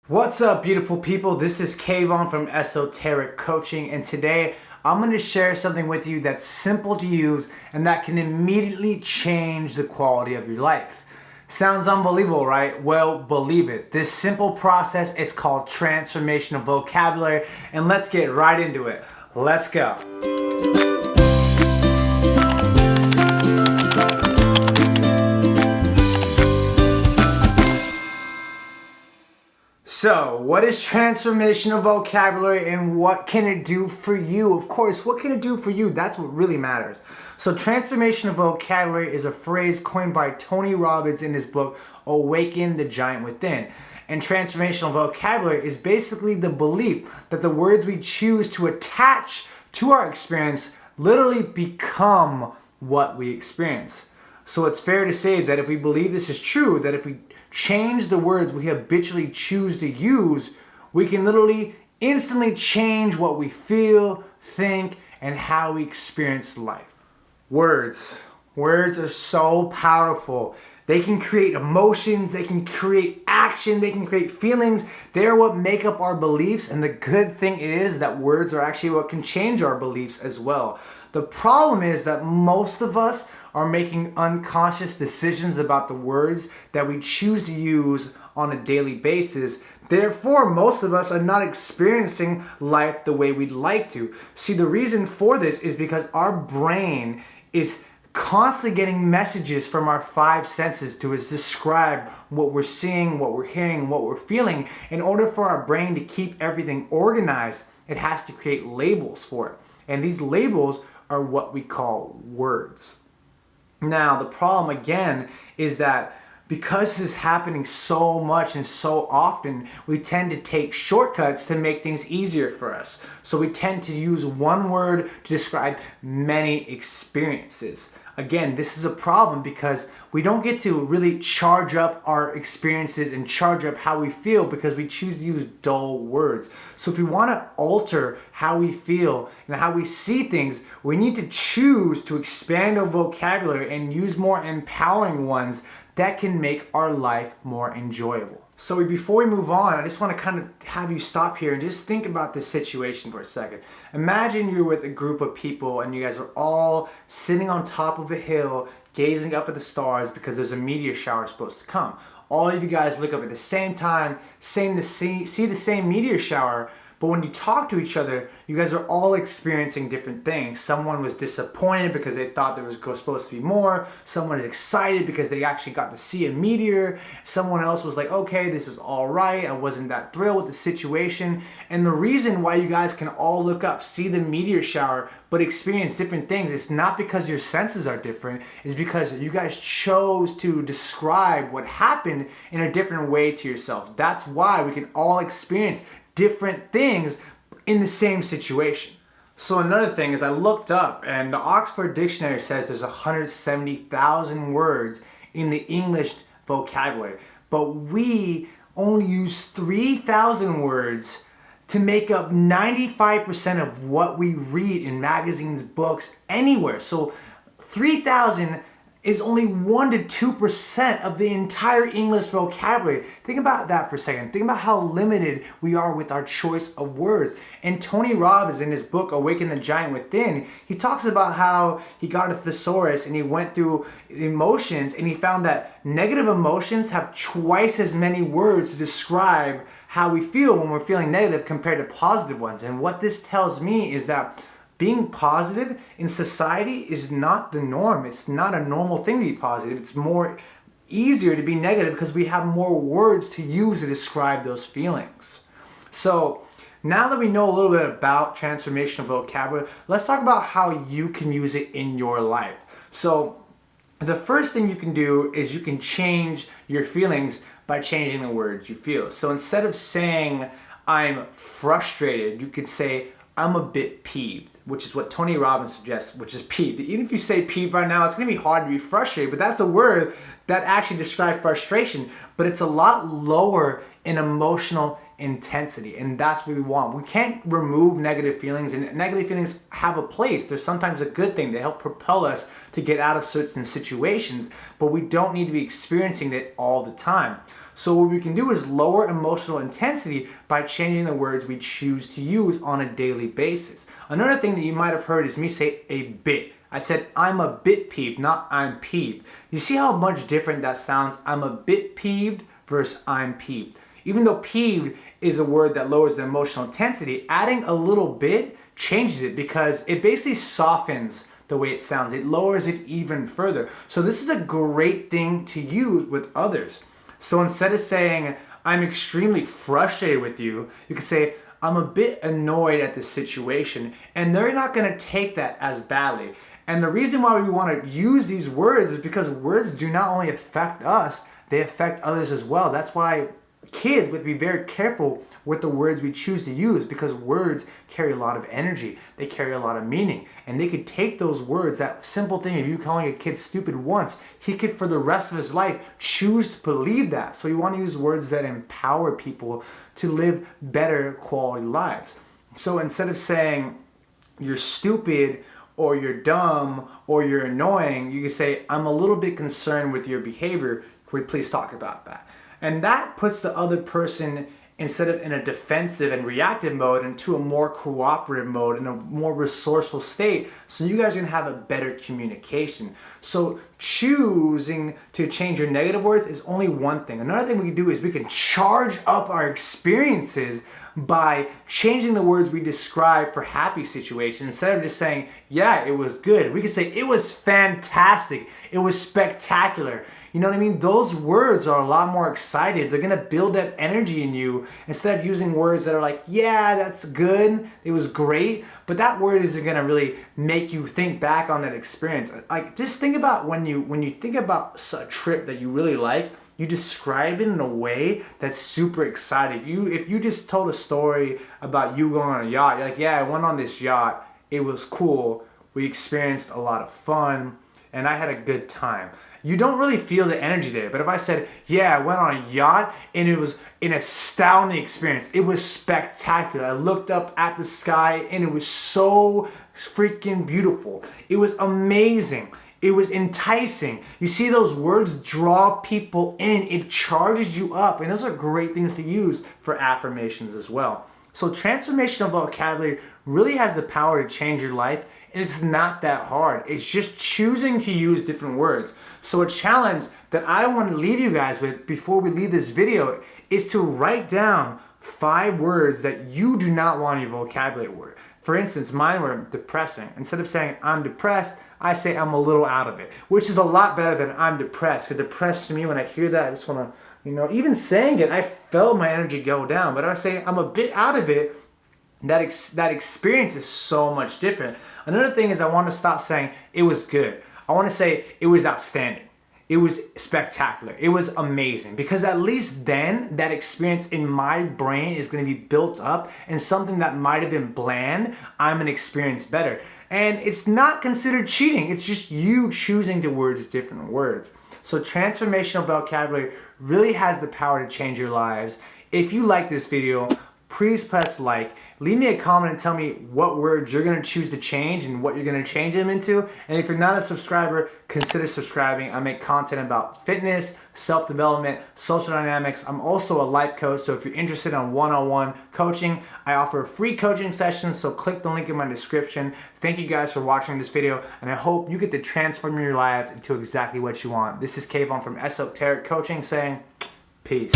What's up, beautiful people? This is Kayvon from Esoteric Coaching, and today I'm going to share something with you that's simple to use and that can immediately change the quality of your life. Sounds unbelievable, right? Well, believe it. This simple process is called Transformational Vocabulary, and let's get right into it. Let's go. So, what is transformational vocabulary and what can it do for you? Of course, what can it do for you? That's what really matters. So, transformational vocabulary is a phrase coined by Tony Robbins in his book, Awaken the Giant Within. And transformational vocabulary is basically the belief that the words we choose to attach to our experience literally become what we experience. So it's fair to say that if we believe this is true, that if we change the words we habitually choose to use, we can literally instantly change what we feel, think, and how we experience life. Words are so powerful. They can create emotions, they can create action, they can create feelings. They are what make up our beliefs, and the good thing is that words are actually what can change our beliefs as well. The problem is that most of us are making unconscious decisions about the words that we choose to use on a daily basis. Therefore, most of us are not experiencing life the way we'd like to. See, the reason for this is because our brain is constantly getting messages from our five senses to describe what we're seeing, what we're hearing, what we're feeling. In order for our brain to keep everything organized, it has to create labels for it. And these labels are what we call words. Now, the problem again is that because this is happening so much and so often, we tend to take shortcuts to make things easier for us. So we tend to use one word to describe many experiences. Again, this is a problem because we don't get to really charge up our experiences and charge up how we feel because we choose to use dull words. So if we want to alter how we feel and how we see things, we need to choose to expand our vocabulary and use more empowering ones that can make our life more enjoyable. So before we move on, I just want to kind of have you stop here and just think about this situation for a second. Imagine you're with a group of people and you guys are all sitting on top of a hill gazing up at the stars because there's a meteor shower supposed to come. All of you guys look up at the same time, see the same meteor shower, but when you talk to each other, you guys are all experiencing different things. Someone was disappointed because they thought there was supposed to be more. Someone is excited because they actually got to see a meteor. Someone else was like, okay, this is all right. I wasn't that thrilled with the situation. And the reason why you guys can all look up, see the meteor shower, but experience different things, it's not because your senses are different. It's because you guys chose to describe what happened in a different way to yourself. That's why we can all experience different things in the same situation. So another thing is I looked up and the Oxford Dictionary says there's 170,000 words in the English vocabulary, but we only use 3,000 words to make up 95% of what we read in magazines, books, anywhere. So 3,000 is only 1% to 2% of the entire English vocabulary. Think about that for a second. Think about how limited we are with our choice of words. And Tony Robbins, in his book, Awaken the Giant Within, he talks about how he got a thesaurus and he went through emotions and he found that negative emotions have twice as many words to describe how we feel when we're feeling negative compared to positive ones. And what this tells me is that being positive in society is not the norm. It's not a normal thing to be positive. It's more easier to be negative because we have more words to use to describe those feelings. So now that we know a little bit about transformational vocabulary, let's talk about how you can use it in your life. So the first thing you can do is you can change your feelings by changing the words you feel. So instead of saying, I'm frustrated, you could say, I'm a bit peeved, which is what Tony Robbins suggests, which is peeved. Even if you say peeved right now, it's going to be hard to be frustrated, but that's a word that actually describes frustration, but it's a lot lower in emotional intensity, and that's what we want. We can't remove negative feelings, and negative feelings have a place. They're sometimes a good thing. They help propel us to get out of certain situations, but we don't need to be experiencing it all the time. So what we can do is lower emotional intensity by changing the words we choose to use on a daily basis. Another thing that you might have heard is me say a bit. I said I'm a bit peeved, not I'm peeved. You see how much different that sounds? I'm a bit peeved versus I'm peeved. Even though peeved is a word that lowers the emotional intensity, adding a little bit changes it because it basically softens the way it sounds. It lowers it even further. So this is a great thing to use with others. So instead of saying, I'm extremely frustrated with you, you can say, I'm a bit annoyed at the situation, and they're not gonna take that as badly. And the reason why we wanna use these words is because words do not only affect us, they affect others as well. That's why kids would be very careful with the words we choose to use, because words carry a lot of energy, they carry a lot of meaning, and they could take those words, that simple thing of you calling a kid stupid once, he could for the rest of his life choose to believe that. So you want to use words that empower people to live better quality lives. So instead of saying you're stupid or you're dumb or you're annoying, you can say I'm a little bit concerned with your behavior, could we please talk about that? And that puts the other person, instead of in a defensive and reactive mode, into a more cooperative mode, in a more resourceful state, so you guys can have a better communication. So choosing to change your negative words is only one thing. Another thing we can do is we can charge up our experiences by changing the words we describe for happy situations. Instead of just saying, yeah, it was good, we could say, it was fantastic, it was spectacular. You know what I mean? Those words are a lot more excited. They're gonna build up energy in you instead of using words that are like, yeah, that's good, it was great, but that word isn't gonna really make you think back on that experience. Like, just think about when you think about a trip that you really like, you describe it in a way that's super exciting. If you just told a story about you going on a yacht, you're like, yeah, I went on this yacht, it was cool, we experienced a lot of fun, and I had a good time. You don't really feel the energy there. But if I said, yeah, I went on a yacht and it was an astounding experience, it was spectacular, I looked up at the sky and it was so freaking beautiful, it was amazing, it was enticing. You see, those words draw people in, it charges you up, and those are great things to use for affirmations as well. So transformational vocabulary really has the power to change your life, and it's not that hard. It's just choosing to use different words. So a challenge that I want to leave you guys with before we leave this video is to write down 5 words that you do not want in your vocabulary word. For instance, mine were depressing. Instead of saying I'm depressed, I say I'm a little out of it, which is a lot better than I'm depressed. Because depressed to me, when I hear that, I just want to, even saying it, I felt my energy go down. But if I say I'm a bit out of it, that experience is so much different. Another thing is I want to stop saying it was good. I want to say it was outstanding. It was spectacular. It was amazing. Because at least then that experience in my brain is going to be built up, and something that might have been bland, I'm going to experience better. And it's not considered cheating. It's just you choosing to use different words. So transformational vocabulary really has the power to change your lives. If you like this video, please press like, leave me a comment and tell me what words you're going to choose to change and what you're going to change them into. And if you're not a subscriber, consider subscribing. I make content about fitness, self-development, social dynamics. I'm also a life coach, so if you're interested in one-on-one coaching, I offer free coaching sessions, so click the link in my description. Thank you guys for watching this video, and I hope you get to transform your lives into exactly what you want. This is Kayvon from Esoteric Coaching saying, peace.